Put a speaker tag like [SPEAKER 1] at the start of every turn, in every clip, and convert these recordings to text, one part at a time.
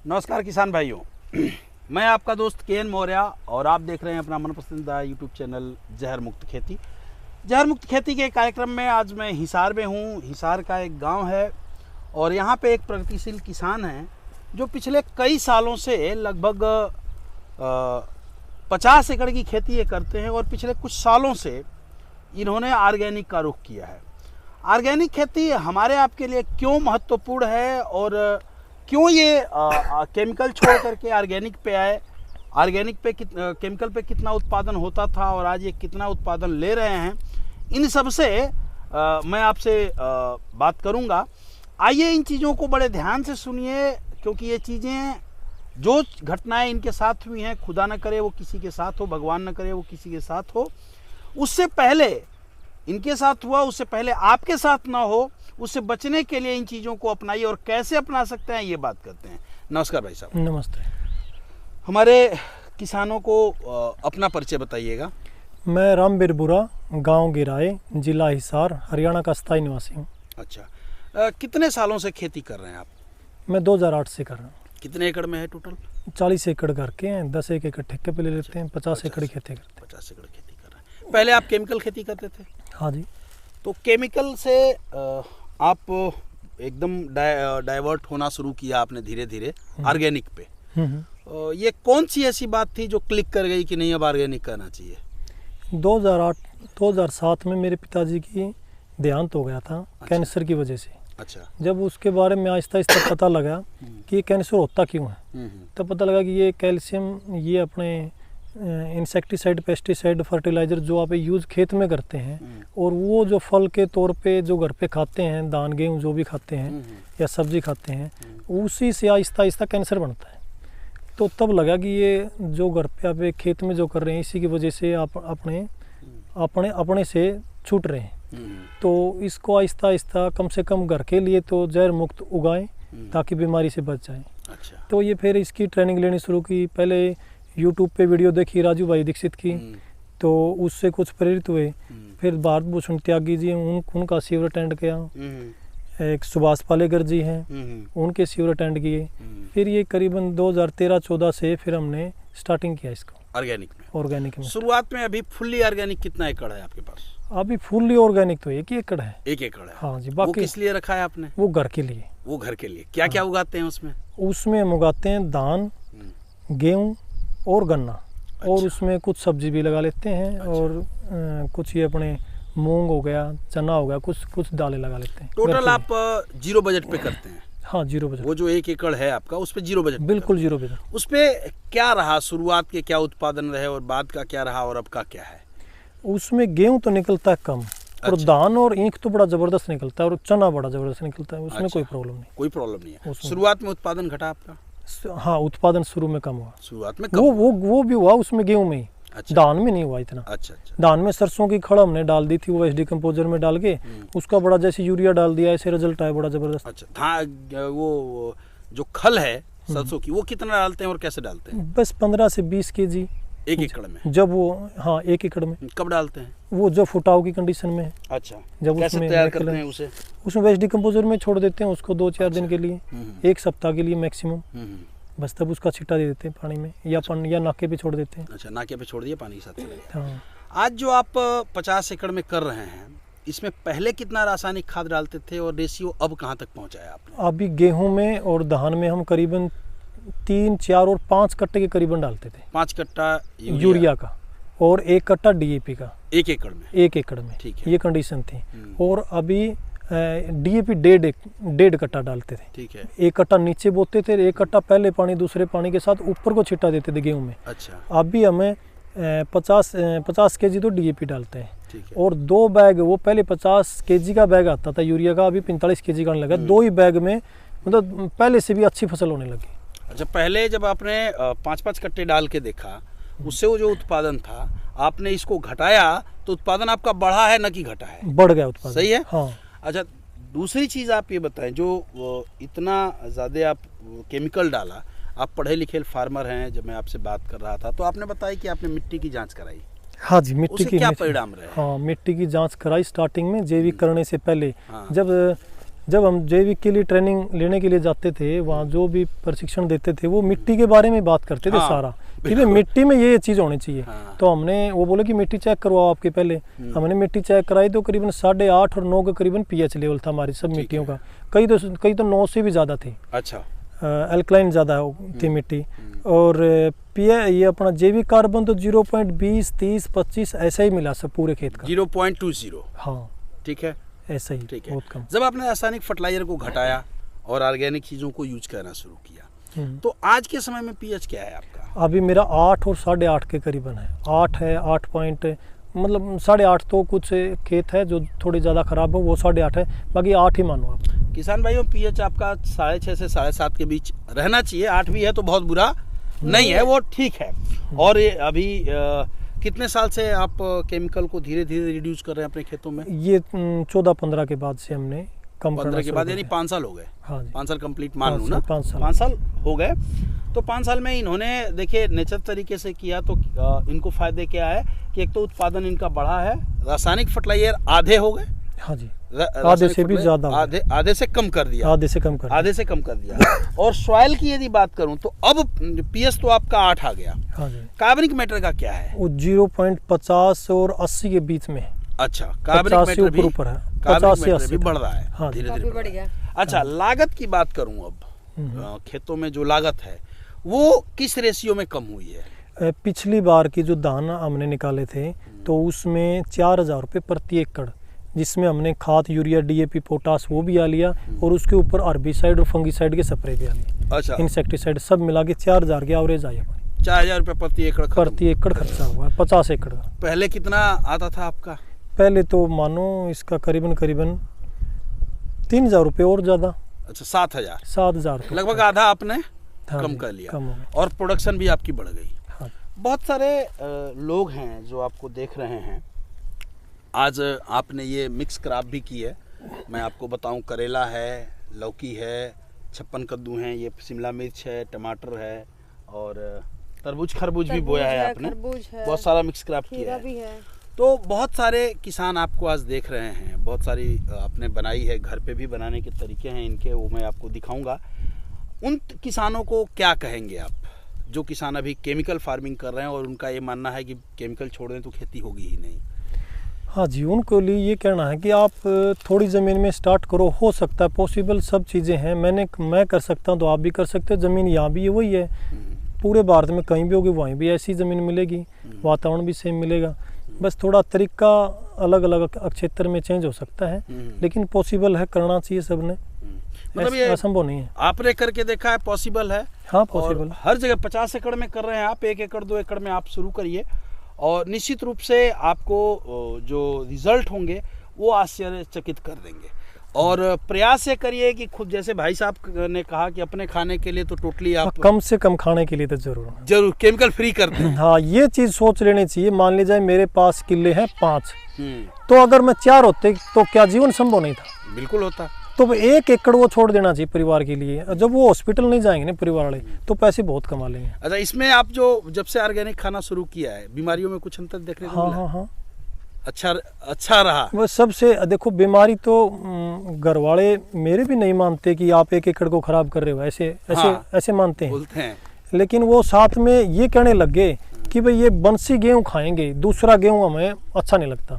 [SPEAKER 1] नमस्कार किसान भाइयों, मैं आपका दोस्त के.एन. मौर्य और आप देख रहे हैं अपना मनपसंदीदा यूट्यूब चैनल जहर मुक्त खेती। जहर मुक्त खेती के कार्यक्रम में आज मैं हिसार में हूँ। हिसार का एक गांव है और यहाँ पे एक प्रगतिशील किसान हैं जो पिछले कई सालों से लगभग 50 एकड़ की खेती ये करते हैं और पिछले कुछ सालों से इन्होंने ऑर्गेनिक का रुख किया है। ऑर्गेनिक खेती हमारे आपके लिए क्यों महत्वपूर्ण है और क्यों ये केमिकल छोड़ करके ऑर्गेनिक पे आए, ऑर्गेनिक पे केमिकल पे कितना उत्पादन होता था और आज ये कितना उत्पादन ले रहे हैं, इन सब से मैं आपसे बात करूंगा। आइए इन चीज़ों को बड़े ध्यान से सुनिए, क्योंकि ये चीज़ें जो घटनाएं इनके साथ हुई हैं, खुदा न करे वो किसी के साथ हो, भगवान न करे वो किसी के साथ हो, उससे पहले इनके साथ हुआ, उससे पहले आपके साथ ना हो, उससे बचने के लिए इन चीज़ों को अपनाइए और कैसे अपना सकते हैं ये बात करते हैं। नमस्कार भाई साहब।
[SPEAKER 2] नमस्ते।
[SPEAKER 1] हमारे किसानों को अपना परिचय बताइएगा।
[SPEAKER 2] मैं राम बिरबुरा, गांव गिराए, जिला हिसार, हरियाणा का स्थायी निवासी हूँ।
[SPEAKER 1] अच्छा, कितने सालों से खेती कर रहे हैं आप?
[SPEAKER 2] मैं 2008 से कर रहा हूँ।
[SPEAKER 1] कितने एकड़ में है टोटल?
[SPEAKER 2] 40 एकड़ करके हैं, 10 एकड़ ठेके पे ले लेते हैं, 50 एकड़ खेती करते हैं।
[SPEAKER 1] 50 एकड़ खेती कर रहे हैं। पहले आप केमिकल खेती करते थे?
[SPEAKER 2] हाँ जी।
[SPEAKER 1] तो केमिकल से आप एकदम डाइवर्ट होना शुरू किया आपने धीरे धीरे ऑर्गेनिक पे। ये कौन सी ऐसी बात थी जो क्लिक कर गई कि नहीं अब ऑर्गेनिक करना चाहिए?
[SPEAKER 2] 2007 में मेरे पिताजी की देहांत हो गया था। अच्छा। कैंसर की वजह से। अच्छा। जब उसके बारे में आहिस्ता आहिस्ता पता लगा कि ये कैंसर होता क्यों है, तब पता लगा कि ये कैल्शियम, ये अपने इंसेक्टिसाइड, पेस्टिसाइड, फर्टिलाइजर जो आप यूज़ खेत में करते हैं और वो जो फल के तौर पे जो घर पे खाते हैं, दान गेहूँ जो भी खाते हैं या सब्जी खाते हैं, उसी से आहिस्ता आहिस्ता कैंसर बनता है। तो तब लगा कि ये जो घर पे आप एक खेत में जो कर रहे हैं, इसी की वजह से आप अपने से छूट रहे हैं। तो इसको आहिस्ता आहिस्ता कम से कम घर के लिए तो जहर मुक्त उगाएं ताकि बीमारी से बच जाएं। अच्छा। तो ये फिर इसकी ट्रेनिंग लेनी शुरू की। पहले यूट्यूब पे वीडियो देखी राजू भाई दीक्षित की, तो उससे कुछ प्रेरित हुए। फिर भारत भूषण त्यागी जी, उनका शिविर अटेंड किया। एक सुभाष पालेकर जी हैं, उनके शिविर अटेंड किए। फिर ये करीबन 2013-14 से फिर हमने स्टार्टिंग किया इसको ऑर्गेनिक में।
[SPEAKER 1] शुरुआत में अभी फुल्ली ऑर्गेनिक कितना एकड़ है आपके पास?
[SPEAKER 2] अभी फुल्ली ऑर्गेनिक तो 1 एकड़ है।
[SPEAKER 1] 1 एकड़ है?
[SPEAKER 2] हाँ जी। बाकी
[SPEAKER 1] वो किस लिए रखा है आपने?
[SPEAKER 2] वो घर के लिए।
[SPEAKER 1] वो घर के लिए क्या क्या उगाते हैं उसमें?
[SPEAKER 2] उसमें हम उगाते हैं धान, गेहूँ और गन्ना। अच्छा। और उसमें कुछ सब्जी भी लगा लेते हैं। अच्छा। और कुछ ये अपने मूंग हो गया, चना हो गया, कुछ दालें लगा लेते हैं।
[SPEAKER 1] टोटल आप जीरो बजट पे करते हैं?
[SPEAKER 2] हाँ, जीरो बजट।
[SPEAKER 1] वो जो 1 एकड़ है आपका, उस पे जीरो बजट?
[SPEAKER 2] बिल्कुल जीरो बजट।
[SPEAKER 1] उस पे क्या रहा, शुरुआत के क्या उत्पादन रहे और बाद का क्या रहा और अब का क्या है?
[SPEAKER 2] उसमें गेहूं तो निकलता है कम। अच्छा। और धान और ईख तो बड़ा जबरदस्त निकलता है और चना बड़ा जबरदस्त निकलता है। उसमें अच्छा। कोई प्रॉब्लम नहीं।
[SPEAKER 1] कोई प्रॉब्लम नहीं है। शुरुआत में उत्पादन घटा आपका?
[SPEAKER 2] हाँ, उत्पादन शुरू में कम हुआ।
[SPEAKER 1] शुरुआत में कम
[SPEAKER 2] वो भी हुआ उसमें गेहूं में ही। अच्छा। धान में नहीं हुआ इतना। अच्छा। धान में सरसों की खड़ हमने डाल दी थी, वो एसडी कंपोजर में डाल के उसका बड़ा जैसे यूरिया डाल दिया, ऐसे रिजल्ट आया बड़ा जबरदस्त।
[SPEAKER 1] अच्छा। वो जो खल है सरसों की, वो कितना डालते हैं और कैसे डालते हैं?
[SPEAKER 2] बस 15 से 20 kg
[SPEAKER 1] 1 एकड़ में?
[SPEAKER 2] जब वो, हाँ, 1 एकड़ में।
[SPEAKER 1] कब डालते हैं?
[SPEAKER 2] वो जब फुटाव की कंडीशन में।
[SPEAKER 1] अच्छा।
[SPEAKER 2] जब
[SPEAKER 1] कैसे तैयार करते हैं उसे?
[SPEAKER 2] उसमें एसडी कंपोजर में छोड़ देते हैं उसको 2-4 दिन के लिए, 1 सप्ताह के लिए मैक्सिमम। बस तब उसका छिट्टा दे देते हैं पानी में या नाके पे छोड़ देते हैं। अच्छा, नाके पे छोड़ दिया, पानी के साथ चले गए। हाँ। आज जो आप 50 एकड़ में कर रहे हैं, इसमें पहले कितना रासायनिक खाद डालते थे और रेशियो अब कहाँ तक पहुँचाया आपने? अभी गेहूं में और धान में हम करीबन 3, 4 और 5 कट्टे के करीबन डालते थे।
[SPEAKER 1] 5 कट्टा
[SPEAKER 2] यूरिया का और 1 कट्टा DAP का
[SPEAKER 1] 1 एकड़ में?
[SPEAKER 2] 1 एकड़ में। ठीक है। ये कंडीशन थी। और अभी DAP 1.5 कट्टा डालते थे। ठीक है। 1 कट्टा नीचे बोते थे, 1 कट्टा पहले पानी दूसरे पानी के साथ ऊपर को छिट्टा देते थे गेहूं में। अच्छा। अभी हमें 50 kg तो DAP डालते हैं। ठीक है। और 2 बैग, वो पहले 50 kg का बैग आता था यूरिया का, अभी 45 kg का आने लगा। 2 ही बैग में मतलब पहले से भी अच्छी फसल होने लगी।
[SPEAKER 1] अच्छा, पहले जब आपने 5-5 कट्टे डाल के देखा, उससे वो जो उत्पादन था, आपने इसको घटाया तो उत्पादन आपका बढ़ा है न कि घटा है?
[SPEAKER 2] बढ़ गया उत्पादन।
[SPEAKER 1] सही है।
[SPEAKER 2] हाँ।
[SPEAKER 1] अच्छा, दूसरी चीज़ आप ये बताएं, जो इतना ज़्यादा आप केमिकल डाला, आप पढ़े लिखे फार्मर हैं, जब मैं आपसे बात कर रहा था तो आपने बताया कि आपने मिट्टी की जांच कराई।
[SPEAKER 2] हाँ जी, मिट्टी की
[SPEAKER 1] क्या परिणाम रहे?
[SPEAKER 2] हाँ, मिट्टी की जांच कराई स्टार्टिंग में, जैविक करने से पहले। हाँ। जब जब हम जैविक के लिए ट्रेनिंग लेने के लिए जाते थे, वहाँ जो भी प्रशिक्षण देते थे वो मिट्टी के बारे में बात करते थे।
[SPEAKER 1] हाँ,
[SPEAKER 2] सारा कि भाई मिट्टी में ये चीज़ होनी चाहिए।
[SPEAKER 1] हाँ।
[SPEAKER 2] तो हमने वो बोले कि मिट्टी चेक करवाओ आपके पहले। हमने मिट्टी चेक कराई तो करीबन 8.5 और 9 के करीबन पीएच लेवल था हमारी सब मिट्टियों का। कई तो 9 से भी ज़्यादा थी।
[SPEAKER 1] अच्छा,
[SPEAKER 2] एल्कलाइन ज़्यादा थी मिट्टी। और ये अपना जैविक कार्बन तो 0.20, 30, 25 ऐसा ही मिला सब पूरे खेत का।
[SPEAKER 1] 0.20।
[SPEAKER 2] हाँ,
[SPEAKER 1] ठीक है,
[SPEAKER 2] ऐसा ही,
[SPEAKER 1] ठीक है।
[SPEAKER 2] बहुत कम।
[SPEAKER 1] जब आपने रासायनिक फर्टिलाइजर को घटाया और ऑर्गेनिक चीज़ों को यूज करना शुरू किया, तो आज के समय में पीएच क्या है आपका?
[SPEAKER 2] अभी मेरा 8 और 8.5 के करीबन है। 8 है, 8 पॉइंट, मतलब 8.5 तो कुछ खेत है जो थोड़े ज़्यादा खराब हो, वो 8.5 है, बाकी 8 ही मानो आप।
[SPEAKER 1] किसान भाइयों, पीएच आपका 6.5 से 7.5 के बीच रहना चाहिए। 8 भी है तो बहुत बुरा नहीं है, वो ठीक है। और ये अभी कितने साल से आप केमिकल को धीरे धीरे रिड्यूस कर रहे हैं अपने खेतों में?
[SPEAKER 2] ये 14-15 के बाद से हमने कम करना
[SPEAKER 1] 15 के बाद,
[SPEAKER 2] शुरू
[SPEAKER 1] यानी
[SPEAKER 2] किया।
[SPEAKER 1] 5 साल हो गए।
[SPEAKER 2] हाँ जी,
[SPEAKER 1] 5 साल कंप्लीट मान लूँ ना,
[SPEAKER 2] 5
[SPEAKER 1] साल हो गए। तो 5 साल में इन्होंने देखिए नेचर तरीके से किया तो इनको फायदे क्या है कि एक तो उत्पादन इनका बढ़ा है, रासायनिक फर्टिलाइजर आधे हो गए।
[SPEAKER 2] हाँ जी, आधे से भी ज्यादा,
[SPEAKER 1] आधे से कम कर दिया,
[SPEAKER 2] आधे से कम कर दिया।
[SPEAKER 1] और सॉइल की यदि बात करूं तो अब पीएच तो आपका 8 आ गया।
[SPEAKER 2] हाँ जी,
[SPEAKER 1] कार्बनिक मैटर का क्या है?
[SPEAKER 2] वो 0.50 और 80 के बीच में।
[SPEAKER 1] अच्छा, कार्बनिक मैटर भी
[SPEAKER 2] ऊपर है,
[SPEAKER 1] 50 से 80 भी बढ़ रहा है।
[SPEAKER 2] हाँ,
[SPEAKER 1] धीरे धीरे बढ़ गया। अच्छा, लागत की बात करूं अब, खेतों में जो लागत है वो किस रेशियो में कम हुई है?
[SPEAKER 2] पिछली बार की जो धान हमने निकाले थे तो उसमें 4,000 रुपये प्रति एकड़, जिसमें हमने खाद, यूरिया, डीएपी, पोटास वो भी आ लिया और उसके ऊपर हर्बिसाइड और फंगिसाइड के स्प्रे भी आ लिए।
[SPEAKER 1] अच्छा,
[SPEAKER 2] इंसेक्टिसाइड सब मिला के 4,000 की एवरेज आई हमारी।
[SPEAKER 1] 4,000 रुपये प्रति एकड़
[SPEAKER 2] खर्चा हुआ है 50 एकड़ का।
[SPEAKER 1] पहले कितना आता था आपका?
[SPEAKER 2] पहले तो मानो इसका करीबन 3,000 रुपये और ज़्यादा।
[SPEAKER 1] अच्छा, 7,000।
[SPEAKER 2] 7,000
[SPEAKER 1] लगभग आधा आपने
[SPEAKER 2] हाँ,
[SPEAKER 1] कम कर लिया,
[SPEAKER 2] कम हो गया।
[SPEAKER 1] और प्रोडक्शन भी आपकी बढ़ गई।
[SPEAKER 2] हाँ।
[SPEAKER 1] बहुत सारे लोग हैं जो आपको देख रहे हैं। आज आपने ये मिक्स क्रॉप भी की है। मैं आपको बताऊं, करेला है, लौकी है, 56 कद्दू हैं, ये शिमला मिर्च है, टमाटर है, और तरबूज खरबूज भी बोया है आपने। बहुत सारा मिक्स क्रॉप किया है। तो बहुत सारे किसान आपको आज देख रहे हैं। बहुत सारी आपने बनाई है, घर पे भी बनाने के तरीके हैं इनके, वो मैं आपको दिखाऊंगा। उन किसानों को क्या कहेंगे आप, जो किसान अभी केमिकल फार्मिंग कर रहे हैं और उनका ये मानना है कि केमिकल छोड़ दें तो खेती होगी ही नहीं?
[SPEAKER 2] हाँ जी, उनको लिए ये कहना है कि आप थोड़ी ज़मीन में स्टार्ट करो, हो सकता है पॉसिबल, सब चीज़ें हैं। मैं कर सकता हूँ तो आप भी कर सकते हो। ज़मीन यहाँ भी वही है, पूरे भारत में कहीं भी होगी वहीं भी ऐसी ज़मीन मिलेगी, वातावरण भी सेम मिलेगा। बस थोड़ा तरीका अलग अलग क्षेत्र में चेंज हो सकता है, लेकिन पॉसिबल है, करना चाहिए सबने। मतलब ये असंभव नहीं है।
[SPEAKER 1] आपने करके देखा है, पॉसिबल है।
[SPEAKER 2] हाँ, पॉसिबल।
[SPEAKER 1] हर जगह 50 एकड़ में कर रहे हैं आप, 1 एकड़ 2 एकड़ में आप शुरू करिए और निश्चित रूप से आपको जो रिजल्ट होंगे वो आश्चर्यचकित कर देंगे। और प्रयास ये करिए कि खुद, जैसे भाई साहब ने कहा कि अपने खाने के लिए तो टोटली आप
[SPEAKER 2] कम से कम खाने के लिए तो जरूर
[SPEAKER 1] केमिकल फ्री करते हैं।
[SPEAKER 2] हाँ, ये चीज़ सोच लेनी चाहिए। मान लीजिए मेरे पास किले हैं 5, तो अगर मैं 4 होते तो क्या जीवन संभव नहीं था?
[SPEAKER 1] बिल्कुल होता।
[SPEAKER 2] तो 1 एकड़ वो छोड़ देना चाहिए परिवार के लिए। जब वो हॉस्पिटल नहीं जाएंगे ना परिवार वाले, तो पैसे बहुत कमा लेंगे।
[SPEAKER 1] अच्छा, इसमें आप जो जब से ऑर्गेनिक खाना शुरू किया है, बीमारियों में कुछ अंतर देखने को मिला?
[SPEAKER 2] हाँ,
[SPEAKER 1] अच्छा रहा।
[SPEAKER 2] वो सबसे देखो, बीमारी तो घर वाले मेरे भी नहीं मानते कि आप 1 एकड़ को खराब कर रहे हो, ऐसे मानते हैं,
[SPEAKER 1] बोलते हैं।
[SPEAKER 2] लेकिन वो साथ में ये कहने लग गए कि भाई ये बंसी गेहूँ खाएंगे, दूसरा गेहूँ हमें अच्छा नहीं लगता।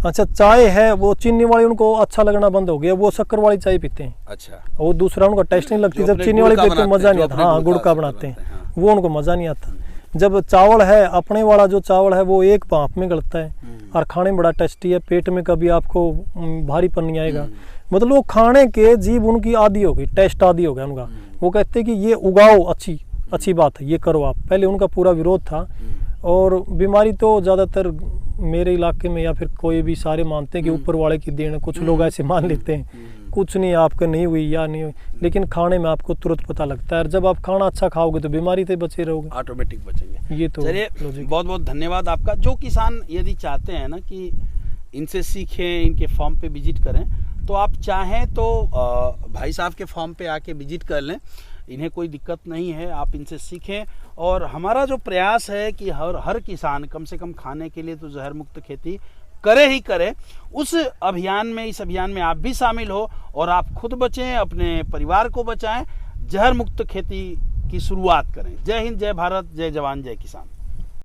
[SPEAKER 2] अच्छा, चाय है वो चीनी वाली उनको अच्छा लगना बंद हो गया, वो शक्कर वाली चाय पीते हैं।
[SPEAKER 1] अच्छा,
[SPEAKER 2] वो दूसरा उनका टेस्ट नहीं लगती। जब चीनी वाली पीते मजा नहीं आता। हाँ, गुड़ का बनाते हैं, वो उनको मजा नहीं आता। जब चावल है, अपने वाला जो चावल है वो एक भाप में गलता है और खाने में बड़ा टेस्टी है, पेट में कभी आपको भारीपन नहीं आएगा। मतलब वो खाने के जीभ उनकी आदी हो गई, टेस्ट आदी हो गया उनका। वो कहते हैं कि ये उगाओ, अच्छी बात है, ये करो आप। पहले उनका पूरा विरोध था। और बीमारी तो ज़्यादातर मेरे इलाके में या फिर कोई भी सारे मानते हैं कि ऊपर वाले की देन। कुछ लोग ऐसे मान लेते हैं, कुछ नहीं, आपका नहीं हुई या नहीं हुई, लेकिन खाने में आपको तुरंत पता लगता है। और जब आप खाना अच्छा खाओगे तो बीमारी से बचे रहोगे,
[SPEAKER 1] ऑटोमेटिक बचेंगे।
[SPEAKER 2] ये तो
[SPEAKER 1] चलिए, बहुत बहुत धन्यवाद आपका। जो किसान यदि चाहते हैं ना कि इनसे सीखें, इनके फार्म पे विजिट करें, तो आप चाहें तो भाई साहब के फार्म पे आके विजिट कर लें, इन्हें कोई दिक्कत नहीं है। आप इनसे सीखें। और हमारा जो प्रयास है कि हर किसान कम से कम खाने के लिए तो जहर मुक्त खेती करे ही करे, उस अभियान में, इस अभियान में आप भी शामिल हो और आप खुद बचें, अपने परिवार को बचाएं, जहर मुक्त खेती की शुरुआत करें। जय हिंद, जय भारत, जय जवान, जय किसान।